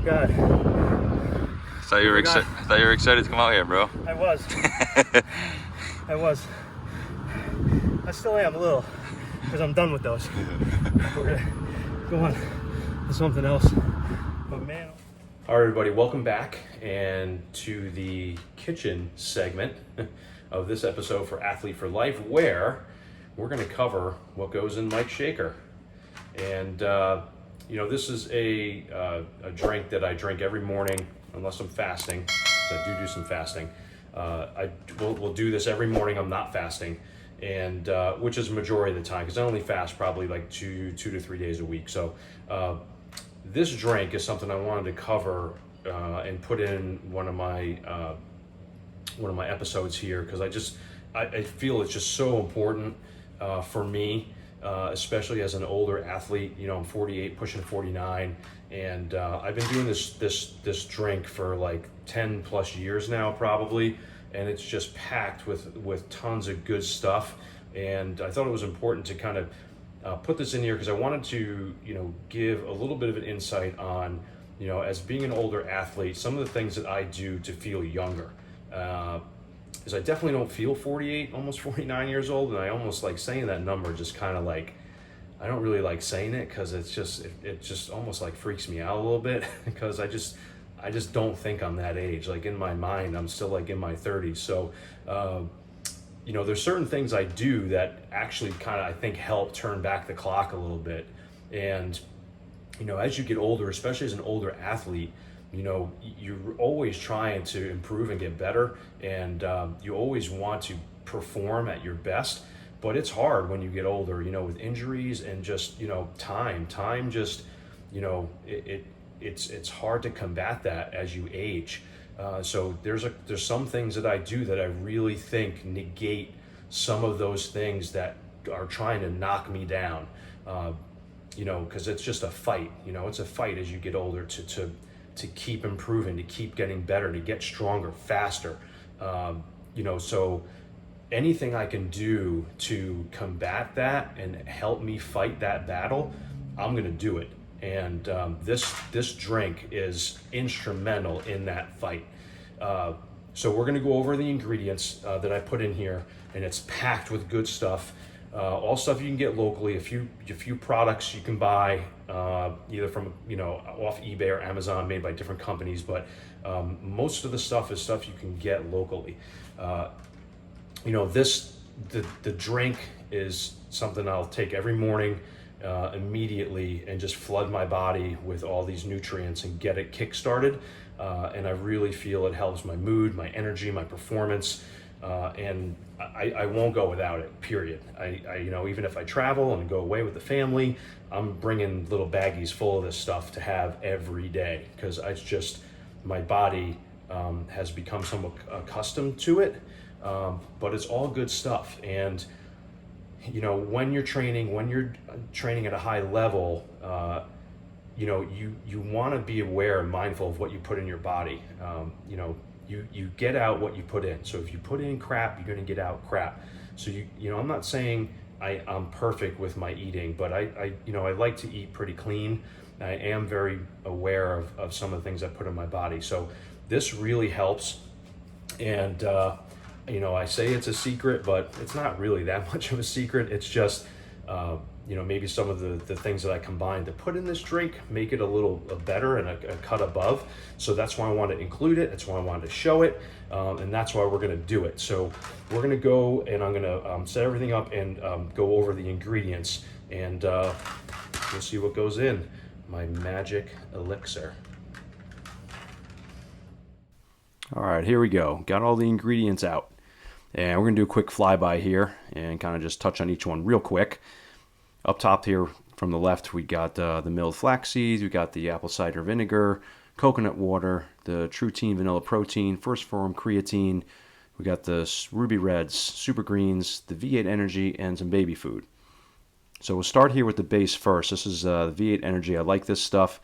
God. Thought you were excited to come out here, bro. I was. I was. I still am a little, because I'm done with those. We're gonna go on to something else. But man. All right, everybody, welcome back and to the kitchen segment of this episode for Athlete for Life, where we're going to cover what goes in Mike's shaker. And this is a drink that I drink every morning unless I'm fasting. So I do some fasting. We'll do this every morning. I'm not fasting, and which is the majority of the time, because I only fast probably like two to 3 days a week. So this drink is something I wanted to cover and put in one of my episodes here, because I feel it's just so important for me, especially as an older athlete. I'm 48, pushing 49, and I've been doing this drink for like 10 plus years now, probably, and it's just packed with tons of good stuff. And I thought it was important to kind of put this in here, because I wanted to, give a little bit of an insight on, as being an older athlete, some of the things that I do to feel younger. Because I definitely don't feel 48, almost 49 years old, and I almost like saying that number, just kind of like, I don't really like saying it, because it just almost like freaks me out a little bit, because I just don't think I'm that age. Like in my mind, I'm still like in my 30s. So, there's certain things I do that actually kind of, I think, help turn back the clock a little bit. And, as you get older, especially as an older athlete, you're always trying to improve and get better, and you always want to perform at your best. But it's hard when you get older, with injuries and just, time just, it's hard to combat that as you age. So there's some things that I do that I really think negate some of those things that are trying to knock me down, because it's just a fight. It's a fight as you get older to keep improving, to keep getting better, to get stronger, faster. So anything I can do to combat that and help me fight that battle, I'm gonna do it. And this drink is instrumental in that fight. So we're gonna go over the ingredients that I put in here, and it's packed with good stuff. All stuff you can get locally. A few products you can buy either from off eBay or Amazon, made by different companies, but most of the stuff is stuff you can get locally. The drink is something I'll take every morning immediately, and just flood my body with all these nutrients and get it kick-started. And I really feel it helps my mood, my energy, my performance, and I won't go without it, period. I even if I travel and go away with the family, I'm bringing little baggies full of this stuff to have every day, because it's just, my body has become somewhat accustomed to it. But it's all good stuff. And when you're training at a high level, you want to be aware and mindful of what you put in your body. You get out what you put in. So if you put in crap, you're going to get out crap. So I'm not saying I'm perfect with my eating, but I like to eat pretty clean. I am very aware of some of the things I put in my body. So this really helps. And I say it's a secret, but it's not really that much of a secret. It's just, maybe some of the things that I combine to put in this drink make it a little better and a cut above. So that's why I want to include it. That's why I wanted to show it. And that's why we're going to do it. So we're going to go, and I'm going to set everything up and go over the ingredients, and we'll see what goes in my magic elixir. All right, here we go. Got all the ingredients out. And we're going to do a quick flyby here and kind of just touch on each one real quick. Up top here from the left, we got the milled flax seeds, we got the apple cider vinegar, coconut water, the True Teen vanilla protein, First Form creatine, we got the Ruby Reds, Super Greens, the V8 Energy, and some baby food. So we'll start here with the base first. This is the V8 Energy. I like this stuff.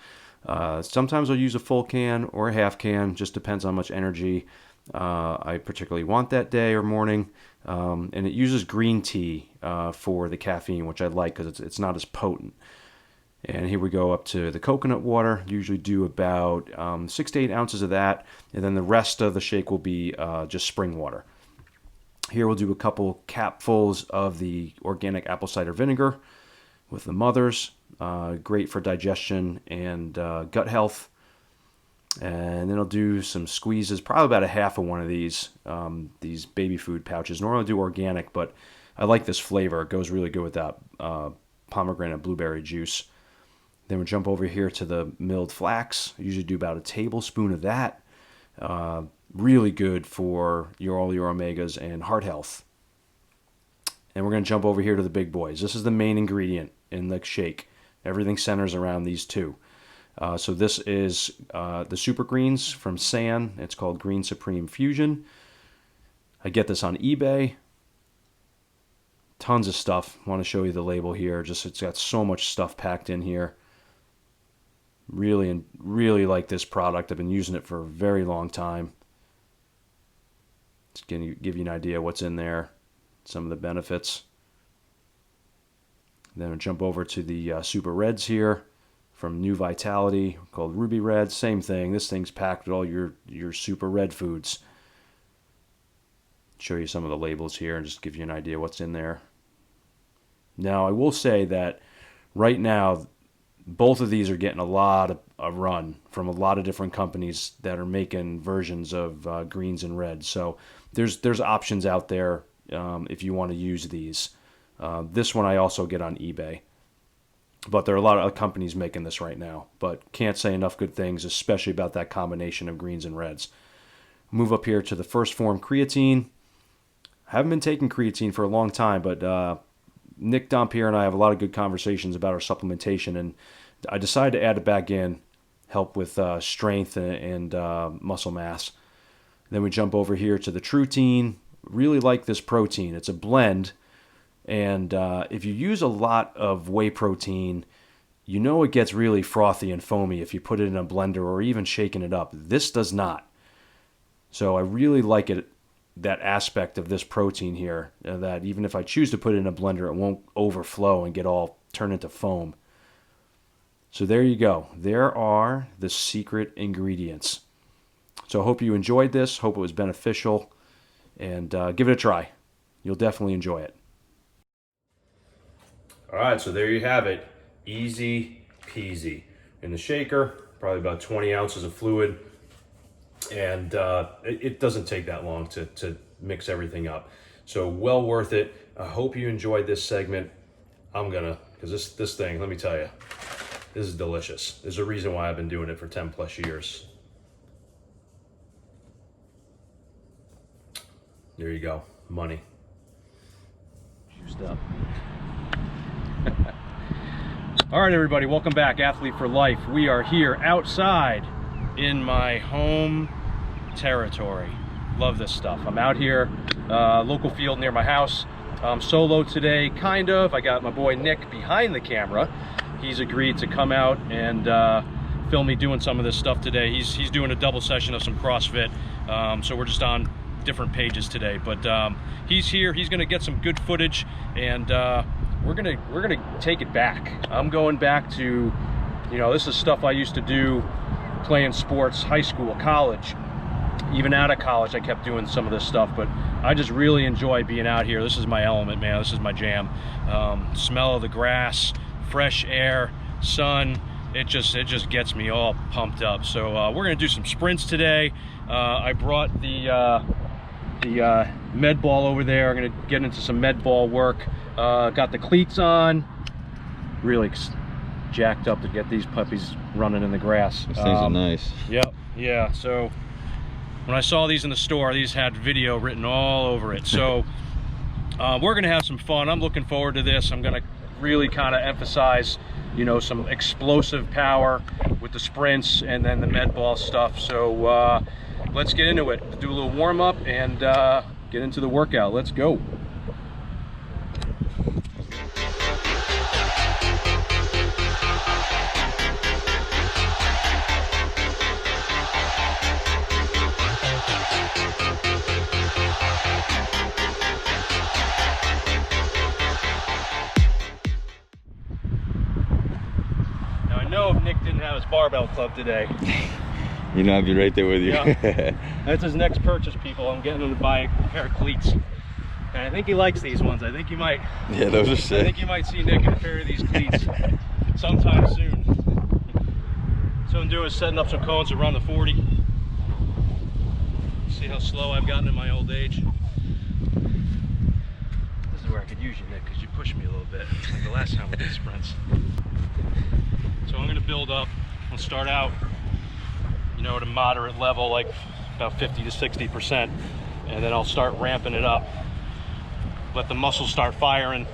Sometimes I'll use a full can or a half can, just depends on how much energy I particularly want that day or morning. And it uses green tea for the caffeine, which I like because it's not as potent. And here we go up to the coconut water. Usually do about 6 to 8 ounces of that. And then the rest of the shake will be just spring water. Here we'll do a couple capfuls of the organic apple cider vinegar with the mothers. Great for digestion and gut health. And then I'll do some squeezes, probably about a half of one of these baby food pouches. Normally I do organic, but I like this flavor. It goes really good with that pomegranate blueberry juice. Then we'll jump over here to the milled flax. I usually do about a tablespoon of that. Really good for all your omegas and heart health. And we're going to jump over here to the big boys. This is the main ingredient in the shake. Everything centers around these two. So this is the Super Greens from San. It's called Green Supreme Fusion. I get this on eBay. Tons of stuff. I want to show you the label here. It's got so much stuff packed in here. Really like this product. I've been using it for a very long time. Just going to give you an idea what's in there, some of the benefits. Then I'll jump over to the Super Reds here from New Vitality, called Ruby Red. Same thing. This thing's packed with all your Super Red foods. Show you some of the labels here and just give you an idea what's in there. Now, I will say that right now, both of these are getting a lot of a run from a lot of different companies that are making versions of greens and reds. So there's options out there if you want to use these. This one I also get on eBay. But there are a lot of companies making this right now. But can't say enough good things, especially about that combination of greens and reds. Move up here to the First Form creatine. I haven't been taking creatine for a long time, but Nick Dompier and I have a lot of good conversations about our supplementation, and I decided to add it back in, help with strength and muscle mass. Then we jump over here to the Trutein. Really like this protein. It's a blend, and if you use a lot of whey protein, you know it gets really frothy and foamy if you put it in a blender or even shaking it up. This does not. So I really like it, that aspect of this protein here, that even if I choose to put it in a blender, it won't overflow and get all turned into foam. So there you go. There are the secret ingredients. So I hope you enjoyed this. Hope it was beneficial. And give it a try. You'll definitely enjoy it. All right, so there you have it. Easy peasy. In the shaker, probably about 20 ounces of fluid. And it doesn't take that long to mix everything up. So well worth it. I hope you enjoyed this segment. Because this thing, let me tell you, this is delicious. There's a reason why I've been doing it for 10 plus years. There you go, money. Juiced up. All right, everybody, welcome back, Athlete for Life. We are here outside in my home territory. Love this stuff. I'm out here, local field near my house. I'm solo today, kind of. I got my boy Nick behind the camera. He's agreed to come out and film me doing some of this stuff today. He's doing a double session of some CrossFit, so we're just on different pages today. But he's here. He's gonna get some good footage, and we're gonna take it back. I'm going back to, this is stuff I used to do playing sports, high school, college. Even out of college, I kept doing some of this stuff, but I just really enjoy being out here. This is my element, man. This is my jam. Smell of the grass, fresh air, sun. It just gets me all pumped up. So we're gonna do some sprints today. I brought the med ball over there. I'm gonna get into some med ball work. Got the cleats on. Really jacked up to get these puppies running in the grass. These things are nice. Yep, yeah. So when I saw these in the store, these had video written all over it. So we're gonna have some fun. I'm looking forward to this. I'm gonna really kind of emphasize, some explosive power with the sprints and then the med ball stuff. So let's get into it. Do a little warm up and get into the workout. Let's go. club today. You know, I'll be right there with you. Yeah. That's his next purchase, people. I'm getting him to buy a pair of cleats. And I think he likes these ones. I think you might. Yeah, those are sick. I think you might see Nick in a pair of these cleats sometime soon. So I'm doing is setting up some cones to run the 40. See how slow I've gotten in my old age. This is where I could use you, Nick, because you pushed me a little bit, like the last time we did sprints. So I'm going to build up. I'll start out, you know, at a moderate level, like about 50 to 60%, and then I'll start ramping it up. Let the muscles start firing.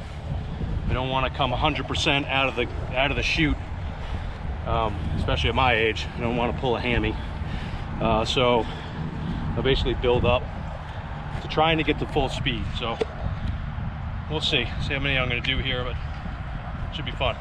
I don't want to come 100% out of the chute, especially at my age. I don't want to pull a hammy. So I'll basically build up to trying to get to full speed. So we'll see how many I'm going to do here, but it should be fun.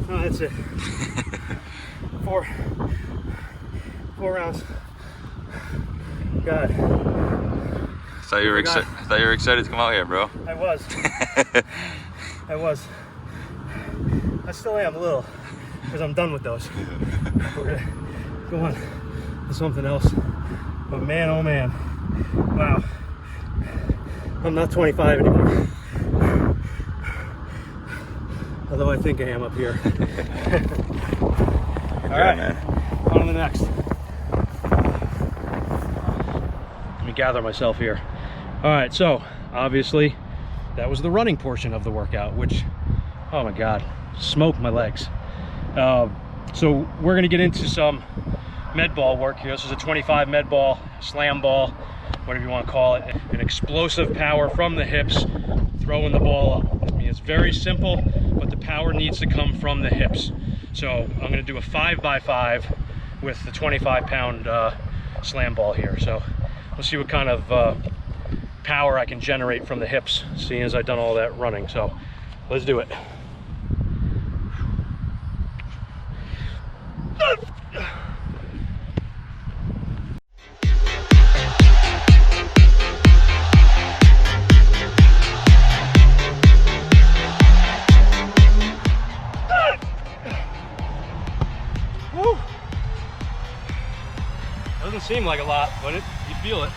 That's it. Four rounds. God. I thought you were excited to come out here, bro. I was. I still am a little, because I'm done with those. We're gonna go on to something else. But man, oh man, wow. I'm not 25 anymore. Although I think I am up here. All right, man. On to the next. Let me gather myself here. All right, so obviously that was the running portion of the workout, which, oh my God, smoked my legs. So we're gonna get into some med ball work here. This is a 25 med ball, slam ball, whatever you want to call it. An explosive power from the hips, throwing the ball up. I mean, it's very simple, but the power needs to come from the hips. So I'm gonna do a 5x5 with the 25-pound slam ball here. So let's see what kind of power I can generate from the hips, seeing as I've done all that running. So let's do it. Woo. Doesn't seem like a lot, but you feel it.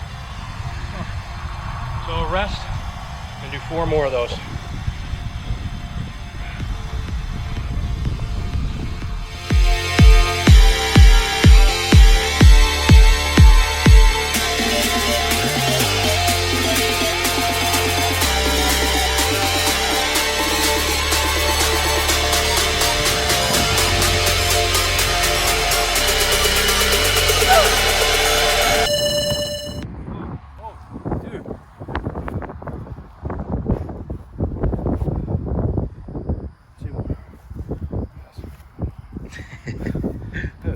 So a rest, and do 4 more of those.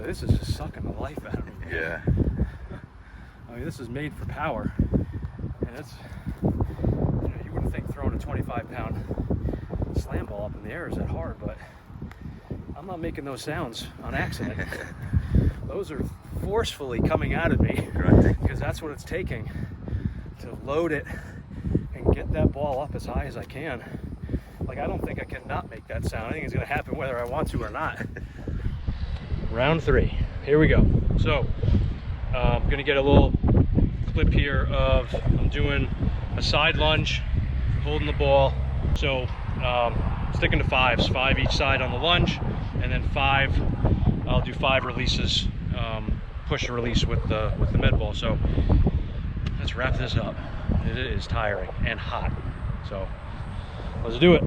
This is just sucking the life out of me. Yeah. I mean, this is made for power, and it's, you know, you wouldn't think throwing a 25-pound slam ball up in the air is that hard, but I'm not making those sounds on accident. Those are forcefully coming out of me, because that's what it's taking to load it and get that ball up as high as I can. Like, I don't think I can not make that sound. I think it's going to happen whether I want to or not. Round 3, here we go. So I'm gonna get a little clip here of, I'm doing a side lunge, holding the ball. So sticking to 5s, 5 each side on the lunge, and then 5, I'll do 5 releases, push and release with the med ball. So let's wrap this up. It is tiring and hot, so let's do it.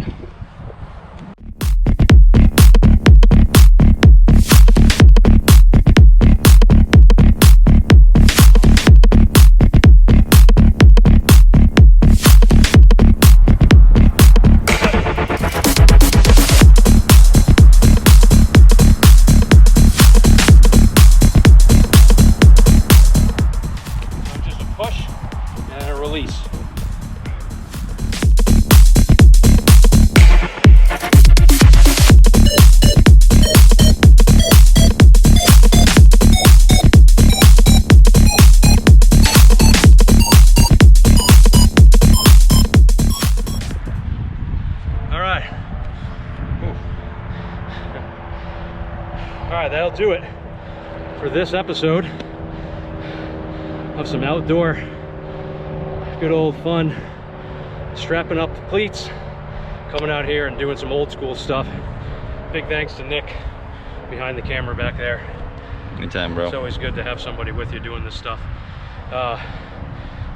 Alright, that'll do it for this episode of some outdoor, good old fun, strapping up the cleats, coming out here and doing some old school stuff. Big thanks to Nick behind the camera back there. Anytime, bro. It's always good to have somebody with you doing this stuff.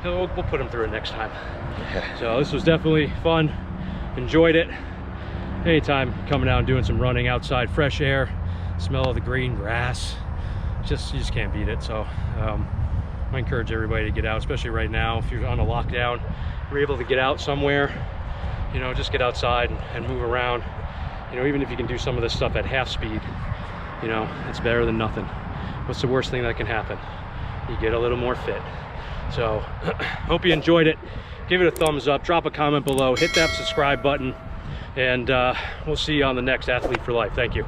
We'll put him through it next time. Yeah. So this was definitely fun, enjoyed it. Anytime coming out and doing some running outside, fresh air, smell of the green grass, you just can't beat it. So I encourage everybody to get out, especially right now. If you're on a lockdown, you're able to get out somewhere, you know, just get outside and move around. You know, even if you can do some of this stuff at half speed, you know, it's better than nothing. What's the worst thing that can happen? You get a little more fit. So hope you enjoyed it. Give it a thumbs up, drop a comment below, hit that subscribe button, and we'll see you on the next Athlete for Life. Thank you.